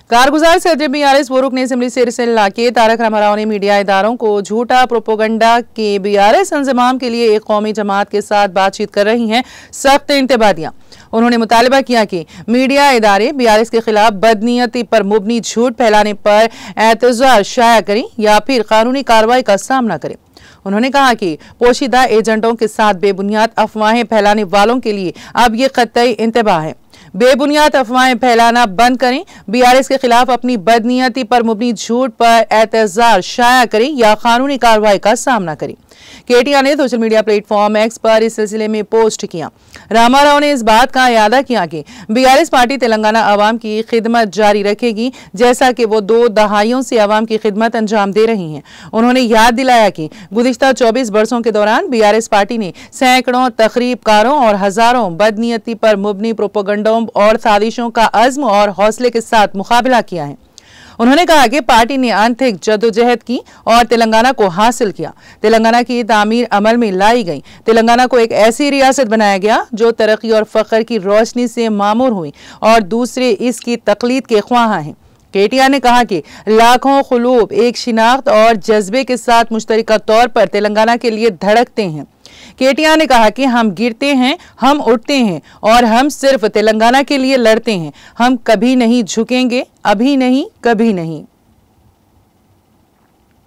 कारगुजार सदर बीआरएस वो रुकन असेंबली से रिसला के तारक रामाराव ने मीडिया इदारों को झूठा प्रोपोगंडा के बीआरएस इंजमाम के लिए एक कौमी जमात के साथ बातचीत कर रही हैं सख्त इंतबाह दिया। उन्होंने मुतालबा किया कि मीडिया इदारे बीआरएस के खिलाफ बदनीयती पर मुबनी झूठ फैलाने पर एतजाज शाया करें या फिर कानूनी कार्रवाई का सामना करें। उन्होंने कहा कि पोशीदा एजेंटों के साथ बेबुनियाद अफवाहें फैलाने वालों के लिए अब ये कतई इंतबाह है। बेबुनियाद अफवाहें फैलाना बंद करें, बीआरएस के खिलाफ अपनी बदनीयती पर मुबनी झूठ पर एतजाज शाया करें या कानूनी कार्रवाई का सामना करें। केटीआर ने सोशल मीडिया प्लेटफॉर्म एक्स पर इस सिलसिले में पोस्ट किया। रामाराव ने इस बात का इयादा किया कि बीआरएस पार्टी तेलंगाना अवाम की खिदमत जारी रखेगी, जैसा कि वो 2 दहाइयों से अवाम की खिदमत अंजाम दे रही हैं। उन्होंने याद दिलाया कि गुज़िश्ता 24 बरसों के दौरान बीआरएस पार्टी ने सैकड़ों तखरीबकारों और हजारों बदनीयती पर मुबनी प्रोपोगंडों और साजिशों का अज़्म और हौसले के साथ मुकाबला किया है। उन्होंने कहा कि पार्टी ने आंतरिक जदोजहद की और तेलंगाना को हासिल किया। तेलंगाना की तामीर अमल में लाई गई। तेलंगाना को एक ऐसी रियासत बनाया गया जो तरक्की और फख्र की रोशनी से मामूर हुई और दूसरे इसकी तकलीद के ख्वाहां हैं। केटीआर ने कहा कि लाखों खुलूब एक शिनाख्त और जज्बे के साथ मुश्तरका तौर पर तेलंगाना के लिए धड़कते हैं। केटीआर ने कहा कि हम गिरते हैं, हम उठते हैं और हम सिर्फ तेलंगाना के लिए लड़ते हैं। हम कभी नहीं झुकेंगे, अभी नहीं, कभी नहीं।